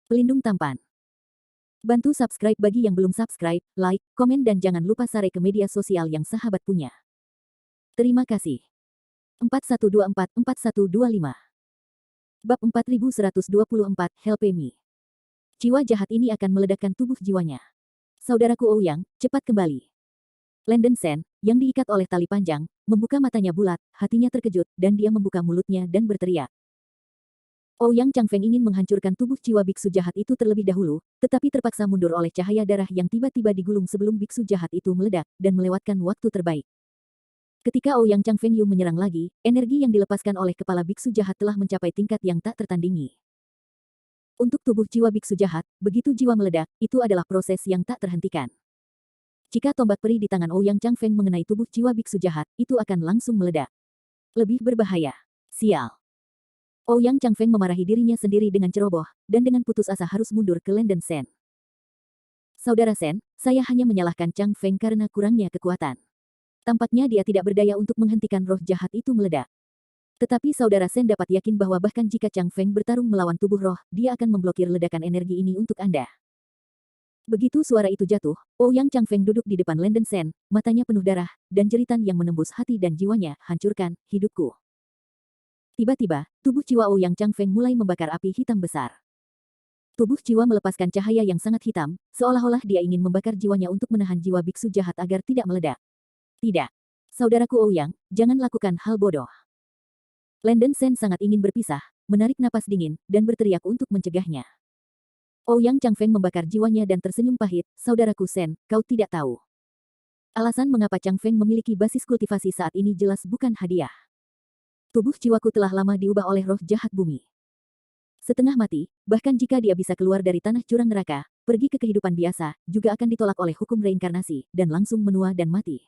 Pelindung tampan. Bantu subscribe bagi yang belum subscribe, like, komen dan jangan lupa share ke media sosial yang sahabat punya. Terima kasih. 4124-4125 Bab 4124 Help Me. Jiwa jahat ini akan meledakkan tubuh jiwanya. Saudaraku Ouyang, cepat kembali. Landen Sen, yang diikat oleh tali panjang, membuka matanya bulat, hatinya terkejut, dan dia membuka mulutnya dan berteriak. Ouyang Changfeng ingin menghancurkan tubuh jiwa biksu jahat itu terlebih dahulu, tetapi terpaksa mundur oleh cahaya darah yang tiba-tiba digulung sebelum biksu jahat itu meledak, dan melewatkan waktu terbaik. Ketika Ouyang Changfeng Yu menyerang lagi, energi yang dilepaskan oleh kepala biksu jahat telah mencapai tingkat yang tak tertandingi. Untuk tubuh jiwa biksu jahat, begitu jiwa meledak, itu adalah proses yang tak terhentikan. Jika tombak peri di tangan Ouyang Changfeng mengenai tubuh jiwa biksu jahat, itu akan langsung meledak. Lebih berbahaya. Sial. Ouyang Changfeng memarahi dirinya sendiri dengan ceroboh, dan dengan putus asa harus mundur ke Landen Sen. Saudara Sen, saya hanya menyalahkan Changfeng karena kurangnya kekuatan. Tampaknya dia tidak berdaya untuk menghentikan roh jahat itu meledak. Tetapi saudara Sen dapat yakin bahwa bahkan jika Changfeng bertarung melawan tubuh roh, dia akan memblokir ledakan energi ini untuk Anda. Begitu suara itu jatuh, Ouyang Changfeng duduk di depan Landen Sen, matanya penuh darah, dan jeritan yang menembus hati dan jiwanya, hancurkan hidupku. Tiba-tiba, tubuh jiwa Ouyang Changfeng mulai membakar api hitam besar. Tubuh jiwa melepaskan cahaya yang sangat hitam, seolah-olah dia ingin membakar jiwanya untuk menahan jiwa biksu jahat agar tidak meledak. Tidak. Saudaraku Ouyang, jangan lakukan hal bodoh. Landen Sen sangat ingin berpisah, menarik napas dingin, dan berteriak untuk mencegahnya. Ouyang Changfeng membakar jiwanya dan tersenyum pahit, saudaraku Sen, kau tidak tahu. Alasan mengapa Changfeng memiliki basis kultivasi saat ini jelas bukan hadiah. Tubuh jiwaku telah lama diubah oleh roh jahat bumi. Setengah mati, bahkan jika dia bisa keluar dari tanah jurang neraka, pergi ke kehidupan biasa, juga akan ditolak oleh hukum reinkarnasi, dan langsung menua dan mati.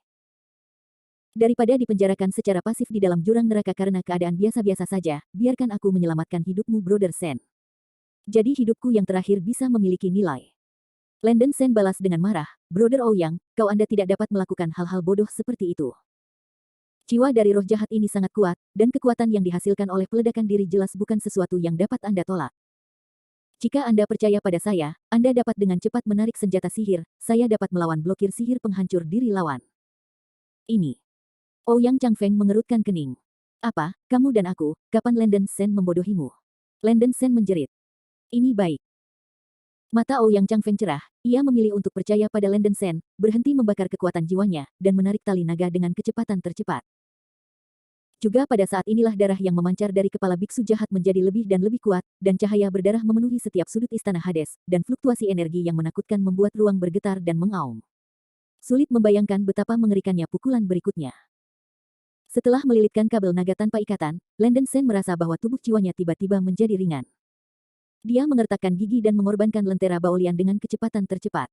Daripada dipenjarakan secara pasif di dalam jurang neraka karena keadaan biasa-biasa saja, biarkan aku menyelamatkan hidupmu Brother Sen. Jadi hidupku yang terakhir bisa memiliki nilai. Landen Sen balas dengan marah, Brother Ouyang, Anda tidak dapat melakukan hal-hal bodoh seperti itu. Jiwa dari roh jahat ini sangat kuat, dan kekuatan yang dihasilkan oleh peledakan diri jelas bukan sesuatu yang dapat Anda tolak. Jika Anda percaya pada saya, Anda dapat dengan cepat menarik senjata sihir, saya dapat melawan blokir sihir penghancur diri lawan. Ini. Ouyang Changfeng mengerutkan kening. Apa, kamu dan aku, kapan Landen Sen membodohimu? Landen Sen menjerit. Ini baik. Mata Ouyang Changfeng cerah, ia memilih untuk percaya pada Landen Sen, berhenti membakar kekuatan jiwanya, dan menarik tali naga dengan kecepatan tercepat. Juga pada saat inilah darah yang memancar dari kepala biksu jahat menjadi lebih dan lebih kuat, dan cahaya berdarah memenuhi setiap sudut istana Hades, dan fluktuasi energi yang menakutkan membuat ruang bergetar dan mengaum. Sulit membayangkan betapa mengerikannya pukulan berikutnya. Setelah melilitkan kabel naga tanpa ikatan, Landen Sen merasa bahwa tubuh jiwanya tiba-tiba menjadi ringan. Dia mengertakkan gigi dan mengorbankan lentera Baolian dengan kecepatan tercepat.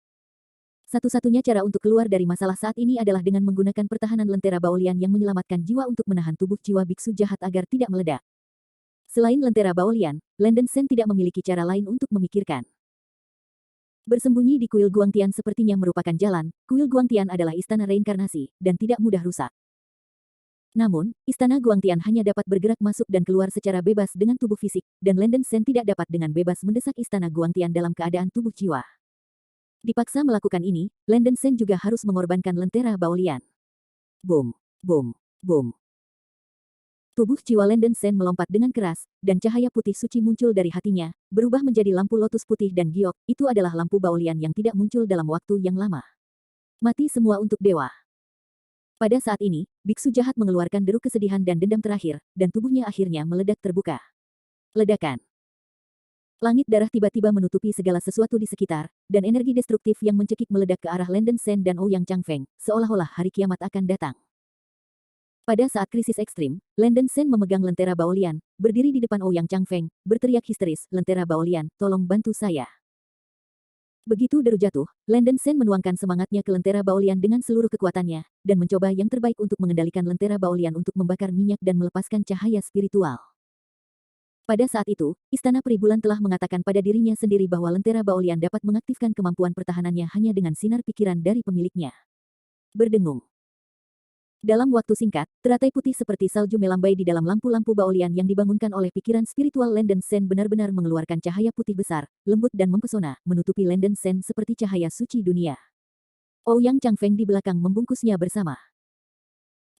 Satu-satunya cara untuk keluar dari masalah saat ini adalah dengan menggunakan pertahanan lentera Baolian yang menyelamatkan jiwa untuk menahan tubuh jiwa biksu jahat agar tidak meledak. Selain lentera Baolian, Landen Sen tidak memiliki cara lain untuk memikirkan. Bersembunyi di kuil Guangtian sepertinya merupakan jalan. Kuil Guangtian adalah istana reinkarnasi, dan tidak mudah rusak. Namun, istana Guangtian hanya dapat bergerak masuk dan keluar secara bebas dengan tubuh fisik, dan Landen Sen tidak dapat dengan bebas mendesak istana Guangtian dalam keadaan tubuh jiwa. Dipaksa melakukan ini, Landen Sen juga harus mengorbankan lentera Baolian. Boom, boom, boom. Tubuh jiwa Landen Sen melompat dengan keras, dan cahaya putih suci muncul dari hatinya, berubah menjadi lampu lotus putih dan giok, itu adalah lampu Baolian yang tidak muncul dalam waktu yang lama. Mati semua untuk dewa. Pada saat ini, biksu jahat mengeluarkan deru kesedihan dan dendam terakhir, dan tubuhnya akhirnya meledak terbuka. Ledakan. Langit darah tiba-tiba menutupi segala sesuatu di sekitar, dan energi destruktif yang mencekik meledak ke arah Landen Sen dan Ouyang Changfeng, seolah-olah hari kiamat akan datang. Pada saat krisis ekstrim, Landen Sen memegang lentera Baolian, berdiri di depan Ouyang Changfeng, berteriak histeris, lentera Baolian, tolong bantu saya. Begitu deru jatuh, Landen Sen menuangkan semangatnya ke lentera Baolian dengan seluruh kekuatannya, dan mencoba yang terbaik untuk mengendalikan lentera Baolian untuk membakar minyak dan melepaskan cahaya spiritual. Pada saat itu, Istana Peri Bulan telah mengatakan pada dirinya sendiri bahwa lentera Baolian dapat mengaktifkan kemampuan pertahanannya hanya dengan sinar pikiran dari pemiliknya. Berdengung. Dalam waktu singkat, teratai putih seperti salju melambai di dalam lampu-lampu baolian yang dibangunkan oleh pikiran spiritual Landen Sen benar-benar mengeluarkan cahaya putih besar, lembut dan mempesona, menutupi Landen Sen seperti cahaya suci dunia. Ouyang Changfeng di belakang membungkusnya bersama.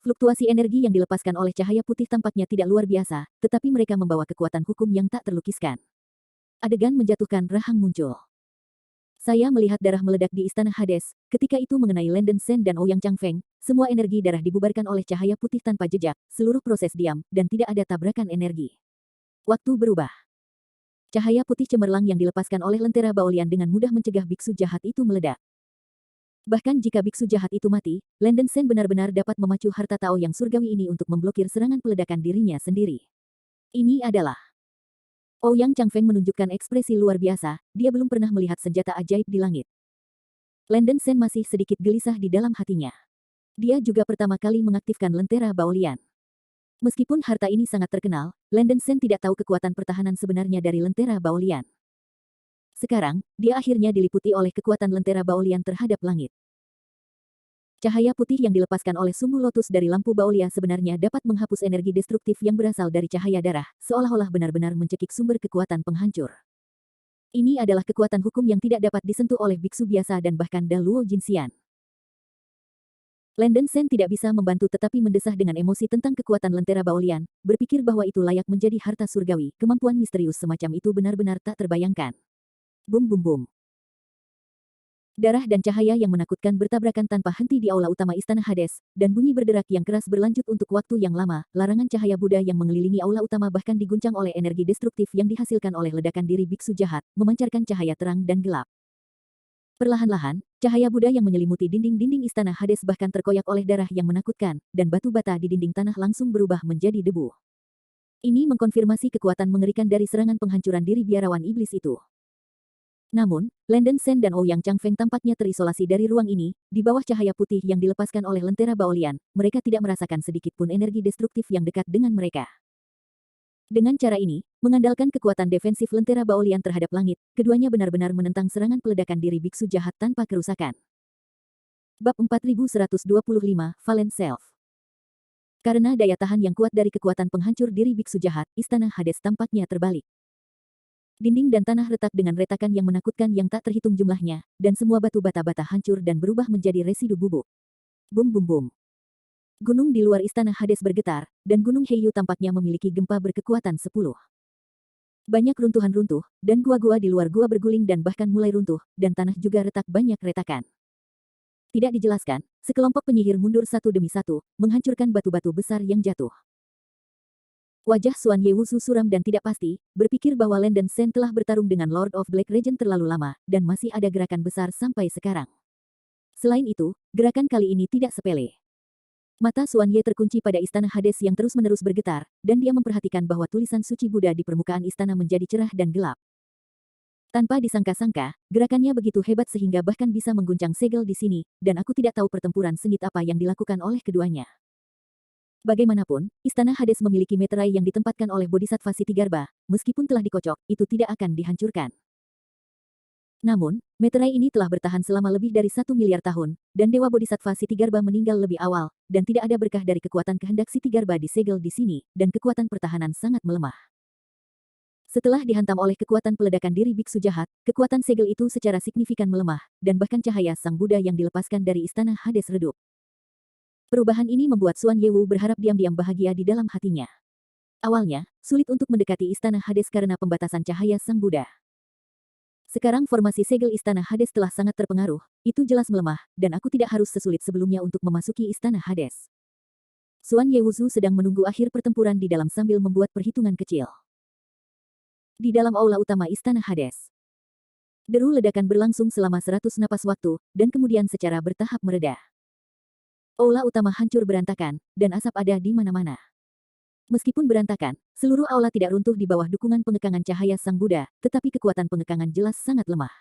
Fluktuasi energi yang dilepaskan oleh cahaya putih tampaknya tidak luar biasa, tetapi mereka membawa kekuatan hukum yang tak terlukiskan. Adegan menjatuhkan rahang muncul. Saya melihat darah meledak di Istana Hades, ketika itu mengenai Landen Sen dan Ouyang Changfeng, semua energi darah dibubarkan oleh cahaya putih tanpa jejak, seluruh proses diam, dan tidak ada tabrakan energi. Waktu berubah. Cahaya putih cemerlang yang dilepaskan oleh lentera baolian dengan mudah mencegah biksu jahat itu meledak. Bahkan jika biksu jahat itu mati, Landen Sen benar-benar dapat memacu harta Tao yang surgawi ini untuk memblokir serangan peledakan dirinya sendiri. Ini adalah Ouyang Changfeng menunjukkan ekspresi luar biasa, dia belum pernah melihat senjata ajaib di langit. Landen Sen masih sedikit gelisah di dalam hatinya. Dia juga pertama kali mengaktifkan lentera baolian. Meskipun harta ini sangat terkenal, Landen Sen tidak tahu kekuatan pertahanan sebenarnya dari lentera baolian. Sekarang, dia akhirnya diliputi oleh kekuatan lentera baolian terhadap langit. Cahaya putih yang dilepaskan oleh sumbu lotus dari lampu baolia sebenarnya dapat menghapus energi destruktif yang berasal dari cahaya darah, seolah-olah benar-benar mencekik sumber kekuatan penghancur. Ini adalah kekuatan hukum yang tidak dapat disentuh oleh biksu biasa dan bahkan Daluo Jinxian. Landen Sen tidak bisa membantu tetapi mendesah dengan emosi tentang kekuatan lentera baolian, berpikir bahwa itu layak menjadi harta surgawi, kemampuan misterius semacam itu benar-benar tak terbayangkan. Bum bum bum. Darah dan cahaya yang menakutkan bertabrakan tanpa henti di aula utama Istana Hades, dan bunyi berderak yang keras berlanjut untuk waktu yang lama. Larangan cahaya Buddha yang mengelilingi aula utama bahkan diguncang oleh energi destruktif yang dihasilkan oleh ledakan diri biksu jahat, memancarkan cahaya terang dan gelap. Perlahan-lahan, cahaya Buddha yang menyelimuti dinding-dinding Istana Hades bahkan terkoyak oleh darah yang menakutkan, dan batu bata di dinding tanah langsung berubah menjadi debu. Ini mengkonfirmasi kekuatan mengerikan dari serangan penghancuran diri biarawan iblis itu. Namun, Landen Sen dan Ouyang Changfeng tampaknya terisolasi dari ruang ini, di bawah cahaya putih yang dilepaskan oleh lentera baolian, mereka tidak merasakan sedikit pun energi destruktif yang dekat dengan mereka. Dengan cara ini, mengandalkan kekuatan defensif lentera baolian terhadap langit, keduanya benar-benar menentang serangan peledakan diri biksu jahat tanpa kerusakan. Bab 4125, Valen Self. Karena daya tahan yang kuat dari kekuatan penghancur diri biksu jahat, Istana Hades tampaknya terbalik. Dinding dan tanah retak dengan retakan yang menakutkan yang tak terhitung jumlahnya, dan semua batu bata-bata hancur dan berubah menjadi residu bubuk. Bum bum bum. Gunung di luar Istana Hades bergetar, dan Gunung Heiyu tampaknya memiliki gempa berkekuatan 10. Banyak runtuhan runtuh, dan gua-gua di luar gua berguling dan bahkan mulai runtuh, dan tanah juga retak banyak retakan. Tidak dijelaskan, sekelompok penyihir mundur satu demi satu, menghancurkan batu-batu besar yang jatuh. Wajah Xuan Yewusu suram dan tidak pasti, berpikir bahwa Landen Sen telah bertarung dengan Lord of Black Regent terlalu lama, dan masih ada gerakan besar sampai sekarang. Selain itu, gerakan kali ini tidak sepele. Mata Xuan Ye terkunci pada Istana Hades yang terus-menerus bergetar, dan dia memperhatikan bahwa tulisan suci Buddha di permukaan istana menjadi cerah dan gelap. Tanpa disangka-sangka, gerakannya begitu hebat sehingga bahkan bisa mengguncang segel di sini, dan aku tidak tahu pertempuran sengit apa yang dilakukan oleh keduanya. Bagaimanapun, Istana Hades memiliki meterai yang ditempatkan oleh Bodhisattva Sitigarba, meskipun telah dikocok, itu tidak akan dihancurkan. Namun, meterai ini telah bertahan selama lebih dari 1 miliar tahun, dan Dewa Bodhisattva Sitigarba meninggal lebih awal, dan tidak ada berkah dari kekuatan kehendak Sitigarba disegel di sini, dan kekuatan pertahanan sangat melemah. Setelah dihantam oleh kekuatan peledakan diri biksu jahat, kekuatan segel itu secara signifikan melemah, dan bahkan cahaya Sang Buddha yang dilepaskan dari Istana Hades redup. Perubahan ini membuat Xuan Yewu berharap diam-diam bahagia di dalam hatinya. Awalnya, sulit untuk mendekati Istana Hades karena pembatasan cahaya Sang Buddha. Sekarang formasi segel Istana Hades telah sangat terpengaruh, itu jelas melemah, dan aku tidak harus sesulit sebelumnya untuk memasuki Istana Hades. Xuan Yewuzu sedang menunggu akhir pertempuran di dalam sambil membuat perhitungan kecil. Di dalam aula utama Istana Hades. Deru ledakan berlangsung selama 100 napas waktu, dan kemudian secara bertahap mereda. Aula utama hancur berantakan, dan asap ada di mana-mana. Meskipun berantakan, seluruh aula tidak runtuh di bawah dukungan pengekangan cahaya Sang Buddha, tetapi kekuatan pengekangan jelas sangat lemah.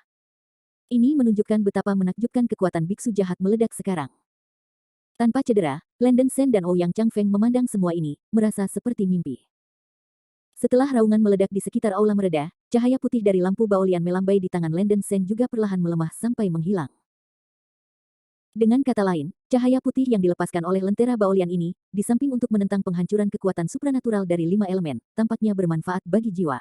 Ini menunjukkan betapa menakjubkan kekuatan biksu jahat meledak sekarang. Tanpa cedera, Landen Sen dan Ouyang Changfeng memandang semua ini, merasa seperti mimpi. Setelah raungan meledak di sekitar aula mereda, cahaya putih dari lampu baolian melambai di tangan Landen Sen juga perlahan melemah sampai menghilang. Dengan kata lain, cahaya putih yang dilepaskan oleh lentera Baolian ini, di samping untuk menentang penghancuran kekuatan supranatural dari 5 elemen, tampaknya bermanfaat bagi jiwa.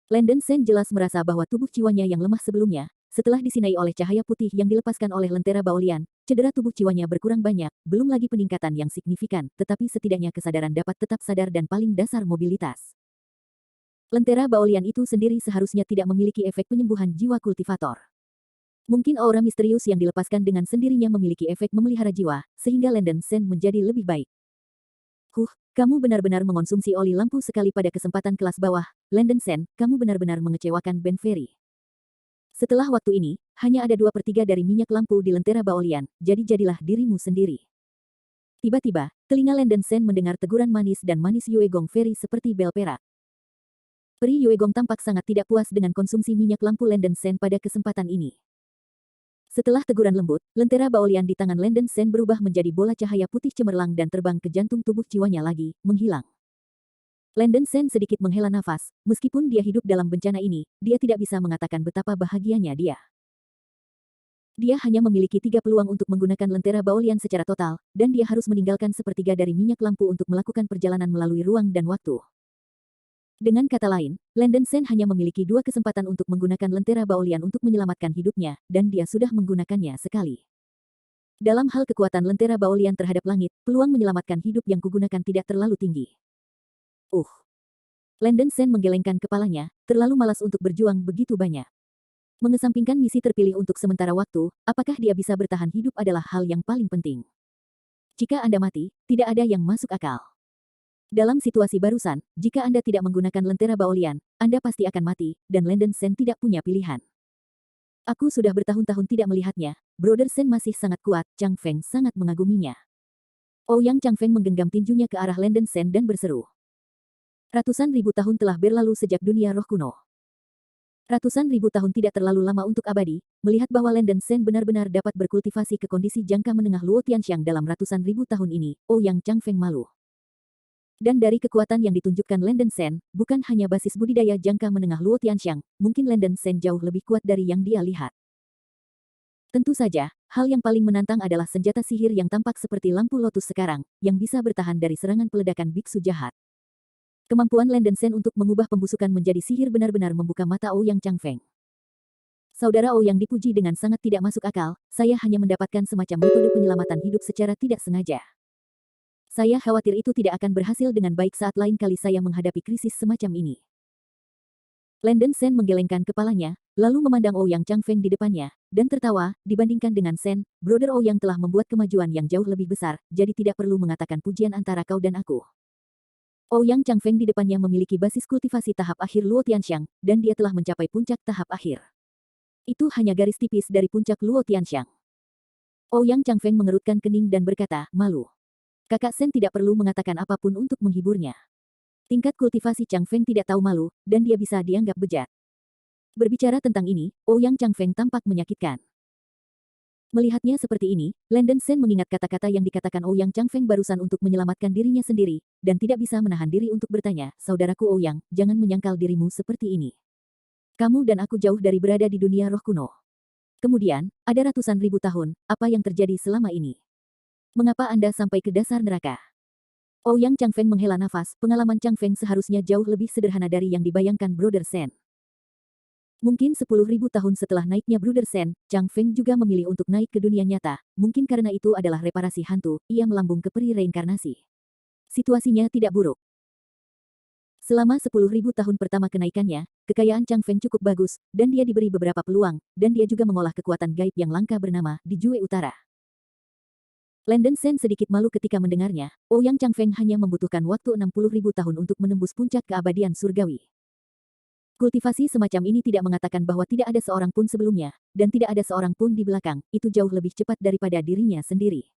Landen Sen jelas merasa bahwa tubuh jiwanya yang lemah sebelumnya, setelah disinai oleh cahaya putih yang dilepaskan oleh lentera Baolian, cedera tubuh jiwanya berkurang banyak, belum lagi peningkatan yang signifikan, tetapi setidaknya kesadaran dapat tetap sadar dan paling dasar mobilitas. Lentera Baolian itu sendiri seharusnya tidak memiliki efek penyembuhan jiwa kultivator. Mungkin aura misterius yang dilepaskan dengan sendirinya memiliki efek memelihara jiwa, sehingga Landen Sen menjadi lebih baik. Kamu benar-benar mengonsumsi oli lampu sekali pada kesempatan kelas bawah, Landen Sen, kamu benar-benar mengecewakan Ben Ferry. Setelah waktu ini, hanya ada 2/3 dari minyak lampu di lentera Baolian, jadi jadilah dirimu sendiri. Tiba-tiba, telinga Landen Sen mendengar teguran manis dan manis Yue Gong Ferry seperti bel perak. Peri Yue Gong tampak sangat tidak puas dengan konsumsi minyak lampu Landen Sen pada kesempatan ini. Setelah teguran lembut, lentera Baolian di tangan Landen Sen berubah menjadi bola cahaya putih cemerlang dan terbang ke jantung tubuh jiwanya lagi, menghilang. Landen Sen sedikit menghela nafas, meskipun dia hidup dalam bencana ini, dia tidak bisa mengatakan betapa bahagianya dia. Dia hanya memiliki 3 peluang untuk menggunakan lentera Baolian secara total, dan dia harus meninggalkan sepertiga dari minyak lampu untuk melakukan perjalanan melalui ruang dan waktu. Dengan kata lain, Landen Sen hanya memiliki 2 kesempatan untuk menggunakan lentera Baolian untuk menyelamatkan hidupnya, dan dia sudah menggunakannya sekali. Dalam hal kekuatan lentera Baolian terhadap langit, peluang menyelamatkan hidup yang kugunakan tidak terlalu tinggi. Landen Sen menggelengkan kepalanya, terlalu malas untuk berjuang begitu banyak. Mengesampingkan misi terpilih untuk sementara waktu, apakah dia bisa bertahan hidup adalah hal yang paling penting. Jika Anda mati, tidak ada yang masuk akal. Dalam situasi barusan, jika Anda tidak menggunakan lentera Baolian, Anda pasti akan mati, dan Landen Sen tidak punya pilihan. Aku sudah bertahun-tahun tidak melihatnya, Brother Sen masih sangat kuat, Chang Feng sangat mengaguminya. Ouyang Chang Feng menggenggam tinjunya ke arah Landen Sen dan berseru. Ratusan ribu tahun telah berlalu sejak dunia roh kuno. Ratusan ribu tahun tidak terlalu lama untuk abadi, melihat bahwa Landen Sen benar-benar dapat berkultivasi ke kondisi jangka menengah Luo Tianxiang dalam ratusan ribu tahun ini, Ouyang Chang Feng malu. Dan dari kekuatan yang ditunjukkan Landen Sen, bukan hanya basis budidaya jangka menengah Luo Tianxiang, mungkin Landen Sen jauh lebih kuat dari yang dia lihat. Tentu saja, hal yang paling menantang adalah senjata sihir yang tampak seperti lampu lotus sekarang, yang bisa bertahan dari serangan peledakan biksu jahat. Kemampuan Landen Sen untuk mengubah pembusukan menjadi sihir benar-benar membuka mata Ouyang Chang Feng. Saudara Ouyang dipuji dengan sangat tidak masuk akal, saya hanya mendapatkan semacam metode penyelamatan hidup secara tidak sengaja. Saya khawatir itu tidak akan berhasil dengan baik saat lain kali saya menghadapi krisis semacam ini. Landen Sen menggelengkan kepalanya, lalu memandang Ouyang Chang Feng di depannya, dan tertawa, dibandingkan dengan Sen, Brother Ouyang telah membuat kemajuan yang jauh lebih besar, jadi tidak perlu mengatakan pujian antara kau dan aku. Ouyang Chang Feng di depannya memiliki basis kultivasi tahap akhir Luo Tianxiang, dan dia telah mencapai puncak tahap akhir. Itu hanya garis tipis dari puncak Luo Tianxiang. Ouyang Chang Feng mengerutkan kening dan berkata, malu. Kakak Sen tidak perlu mengatakan apapun untuk menghiburnya. Tingkat kultivasi Chang Feng tidak tahu malu, dan dia bisa dianggap bejat. Berbicara tentang ini, Ouyang Chang Feng tampak menyakitkan. Melihatnya seperti ini, Landen Sen mengingat kata-kata yang dikatakan Ouyang Chang Feng barusan untuk menyelamatkan dirinya sendiri, dan tidak bisa menahan diri untuk bertanya, saudaraku Ouyang, jangan menyangkal dirimu seperti ini. Kamu dan aku jauh dari berada di dunia roh kuno. Kemudian, ada ratusan ribu tahun, apa yang terjadi selama ini? Mengapa Anda sampai ke dasar neraka? Ouyang Chang Feng menghela nafas, pengalaman Chang Feng seharusnya jauh lebih sederhana dari yang dibayangkan Brother Sen. Mungkin 10.000 tahun setelah naiknya Brother Sen, Chang Feng juga memilih untuk naik ke dunia nyata, mungkin karena itu adalah reparasi hantu, ia melambung ke peri reinkarnasi. Situasinya tidak buruk. Selama 10.000 tahun pertama kenaikannya, kekayaan Chang Feng cukup bagus, dan dia diberi beberapa peluang, dan dia juga mengolah kekuatan gaib yang langka bernama di Jue Utara. Landen Sen sedikit malu ketika mendengarnya, Ouyang Chang Feng hanya membutuhkan waktu 60.000 tahun untuk menembus puncak keabadian surgawi. Kultivasi semacam ini tidak mengatakan bahwa tidak ada seorang pun sebelumnya, dan tidak ada seorang pun di belakang, itu jauh lebih cepat daripada dirinya sendiri.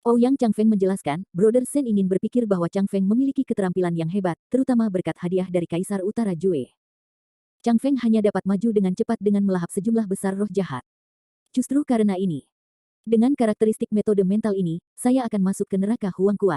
Ouyang Chang Feng menjelaskan, Brother Sen ingin berpikir bahwa Chang Feng memiliki keterampilan yang hebat, terutama berkat hadiah dari Kaisar Utara Jue. Chang Feng hanya dapat maju dengan cepat dengan melahap sejumlah besar roh jahat. Justru karena ini, dengan karakteristik metode mental ini, saya akan masuk ke neraka Huang Kuan.